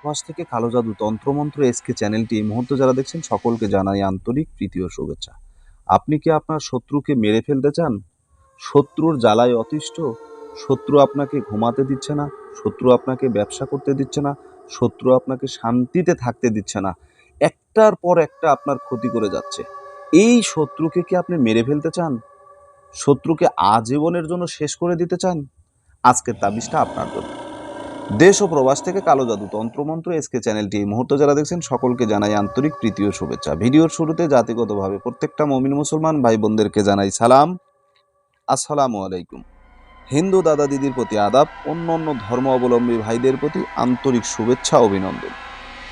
প্রবাস থেকে কালো জাদু তন্ত্রমন্ত্র এসকে চ্যানেলটি এই মুহূর্তে যারা দেখছেন সকলকে জানাই আন্তরিক প্রীতি ও শুভেচ্ছা। আপনি কি আপনার শত্রুকে মেরে ফেলতে চান? শত্রুর জ্বালায় অতিষ্ঠ? শত্রু আপনাকে ঘুমাতে দিচ্ছে না, শত্রু আপনাকে ব্যবসা করতে দিচ্ছে না, শত্রু আপনাকে শান্তিতে থাকতে দিচ্ছে না, একটার পর একটা আপনার ক্ষতি করে যাচ্ছে। এই শত্রুকে কি আপনি মেরে ফেলতে চান? শত্রুকে আজীবনের জন্য শেষ করে দিতে চান? আজকের তাবিজটা আপনার জন্য। দেশ ও প্রবাস থেকে কালো জাদু তন্ত্রমন্ত্র এসকে চ্যানেলটি এই মুহূর্তে যারা দেখছেন সকলকে জানাই আন্তরিক প্রীতি ও শুভেচ্ছা। ভিডিওর শুরুতে জাতিগতভাবে প্রত্যেকটা মুমিন মুসলমান ভাই বোনদেরকে জানাই সালাম, আসসালামু আলাইকুম। হিন্দু দাদা দিদির প্রতি আদাব, অন্য অন্য ধর্ম অবলম্বী ভাইদের প্রতি আন্তরিক শুভেচ্ছা অভিনন্দন।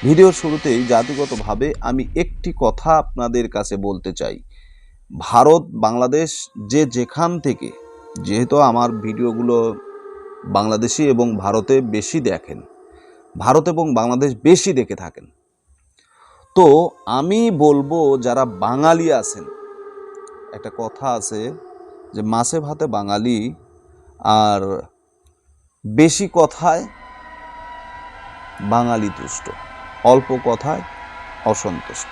ভিডিওর শুরুতেই জাতিগতভাবে আমি একটি কথা আপনাদের কাছে বলতে চাই। ভারত বাংলাদেশ যে যেখান থেকে, যেহেতু আমার ভিডিওগুলো বাংলাদেশি এবং ভারতে বেশি দেখেন, ভারত এবং বাংলাদেশ বেশি দেখে থাকেন, তো আমি বলবো যারা বাঙালি আছেন, একটা কথা আছে যে মাছে ভাতে বাঙালি, আর বেশি কথায় বাঙালি তুষ্ট, অল্প কথায় অসন্তুষ্ট।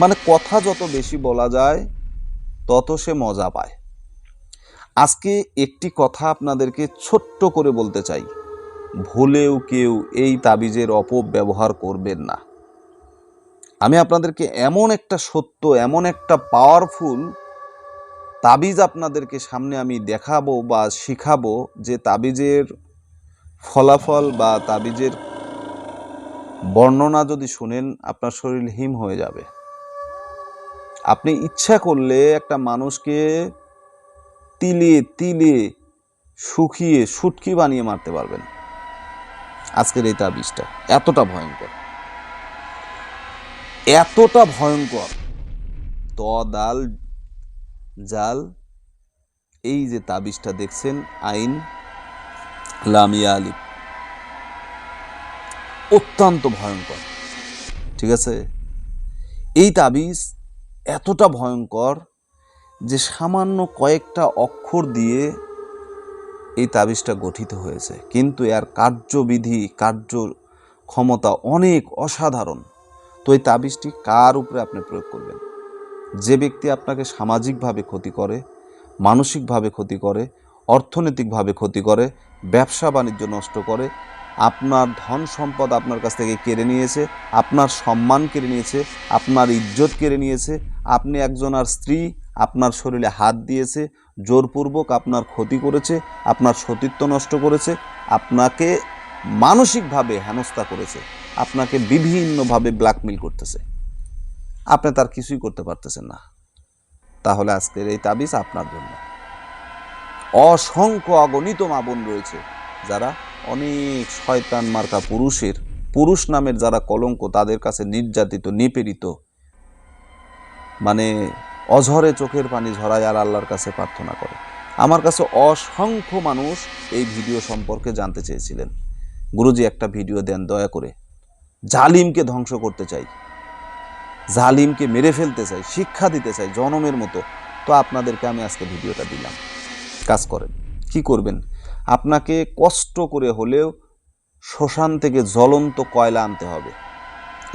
মানে কথা যত বেশি বলা যায় তত সে মজা পায়। আজকে একটি কথা আপনাদেরকে ছোট্ট করে বলতে চাই, ভুলেও কেউ এই তাবিজের অপব্যবহার করবেন না। আমি আপনাদেরকে এমন একটা সত্য, এমন একটা পাওয়ারফুল তাবিজ আপনাদেরকে সামনে আমি দেখাবো বা শিখাবো, যে তাবিজের ফলাফল বা তাবিজের বর্ণনা যদি শুনেন আপনার শরীর হিম হয়ে যাবে। আপনি ইচ্ছা করলে একটা মানুষকে তিলে তিলে শুকিয়ে শুটকি বানিয়ে মারতে পারবেন। আজকের এই তাবিজটা এতটা ভয়ঙ্কর, এতটা ভয়ঙ্কর। ত দাল জাল, এই যে তাবিজটা দেখছেন, আইন লামিয়া আলিফ, অত্যন্ত ভয়ঙ্কর। ঠিক আছে, এই তাবিজ এতটা ভয়ঙ্কর যে সামান্য কয়েকটা অক্ষর দিয়ে এই তাবিজটা গঠিত হয়েছে, কিন্তু এর কার্যবিধি, কার্য ক্ষমতা অনেক অসাধারণ। তো এই তাবিজটি কার উপরে আপনি প্রয়োগ করবেন? যে ব্যক্তি আপনাকে সামাজিকভাবে ক্ষতি করে, মানসিকভাবে ক্ষতি করে, অর্থনৈতিকভাবে ক্ষতি করে, ব্যবসা বাণিজ্য নষ্ট করে, আপনার ধন সম্পদ আপনার কাছ থেকে কেড়ে নিয়েছে, আপনার সম্মান কেড়ে নিয়েছে, আপনার ইজ্জত কেড়ে নিয়েছে, আপনি একজনের স্ত্রী আপনার শরীরে হাত দিয়েছে, জোরপূর্বক আপনার ক্ষতি করেছে, আপনার সতীত্ব নষ্ট করেছে, আপনাকে মানসিকভাবে হেনস্থা করেছে, আপনাকে বিভিন্নভাবে ব্ল্যাকমেইল করতেছে, আপনি তার কিছুই করতে পারতেছেন না, তাহলে আজকের এই তাবিজ আপনার জন্য। অসংখ্য অগণিত মা বোন রয়েছে যারা অনেক শয়তান মার্কা পুরুষ নামের যারা কলঙ্ক, তাদের কাছে নির্যাতিত, নিপীড়িত, মানে অঝরে চোখের পানি ঝরায় আর আল্লাহর কাছে প্রার্থনা করে। আমার কাছে অসংখ্য মানুষ এই ভিডিও সম্পর্কে জানতে চেয়েছিলেন, গুরুজি একটা ভিডিও দেন দয়া করে, জালিমকে ধ্বংস করতে চাই, জালিমকে মেরে ফেলতে চাই, শিক্ষা দিতে চাই জনমের মতো। তো আপনাদেরকে আমি আজকে ভিডিওটা দিলাম, কাজ করেন। কি করবেন? আপনাকে কষ্ট করে হলেও শ্মশান থেকে জ্বলন্ত কয়লা আনতে হবে।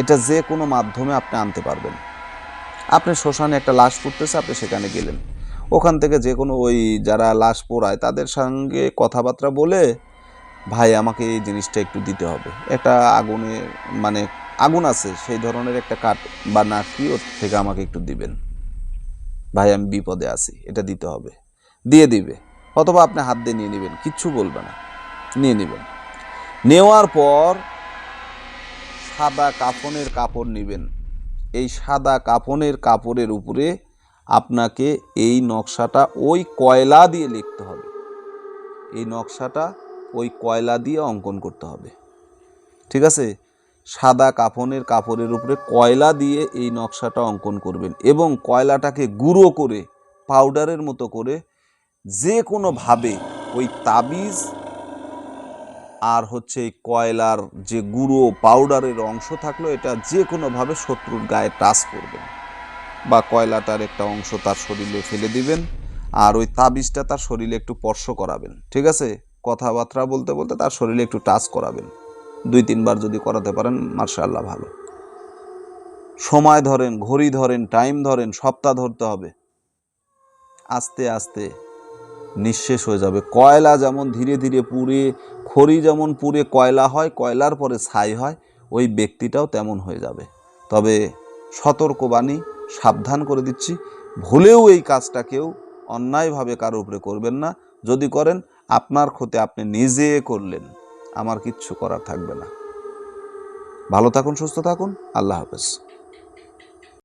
এটা যে কোনো মাধ্যমে আপনি আনতে পারবেন। আপনি শ্মশানে একটা লাশ পুড়তেছে, আপনি সেখানে গেলেন, ওখান থেকে যে কোনো ওই যারা লাশ পোড়ায় তাদের সঙ্গে কথাবার্তা বলে, ভাই আমাকে এই জিনিসটা একটু দিতে হবে, একটা আগুনে, মানে আগুন আছে সেই ধরনের একটা কাঠ বা নাকি ওর থেকে আমাকে একটু দিবেন, ভাই আমি বিপদে আছি, এটা দিতে হবে, দিয়ে দিবে। অথবা আপনি হাত দিয়ে নিয়ে নেবেন, কিচ্ছু বলবে না, নিয়ে নেবেন। নেওয়ার পর সাদা কাফনের কাপড় নেবেন। এই সাদা কাফনের কাপড়ের উপরে আপনাকে এই নকশাটা ওই কয়লা দিয়ে লিখতে হবে, এই নকশাটা ওই কয়লা দিয়ে অঙ্কন করতে হবে। ঠিক আছে, সাদা কাফনের কাপড়ের উপরে কয়লা দিয়ে এই নকশাটা অঙ্কন করবেন এবং কয়লাটাকে গুঁড়ো করে, পাউডারের মতো করে, যে কোনোভাবে ওই তাবিজ আর হচ্ছে এই কয়লার যে গুঁড়ো পাউডারের অংশ থাকলো, এটা যে কোনোভাবে শত্রুর গায়ে টাচ করবেন, বা কয়লাটার একটা অংশ তার শরীরে ফেলে দিবেন, আর ওই তাবিজটা তার শরীরে একটু স্পর্শ করাবেন। ঠিক আছে, কথাবার্তা বলতে বলতে তার শরীরে একটু টাচ করাবেন। 2-3 বার যদি করাতে পারেন মাশাআল্লাহ ভালো। সময় ধরেন, ঘড়ি ধরেন, টাইম ধরেন, সপ্তাহ ধরতে হবে। আস্তে আস্তে নিঃশেষ হয়ে যাবে। কয়লা যেমন ধীরে ধীরে পুড়ে, খড়ি যেমন পুড়ে কয়লা হয়, কয়লার পরে ছাই হয়, ওই ব্যক্তিটাও তেমন হয়ে যাবে। তবে সতর্কবাণী, সাবধান করে দিচ্ছি, ভুলেও এই কাজটা কেউ অন্যায়ভাবে কারো উপরে করবেন না। যদি করেন আপনার ক্ষতি আপনি নিজে করলেন, আমার কিচ্ছু করার থাকবে না। ভালো থাকুন, সুস্থ থাকুন, আল্লাহ হাফেজ।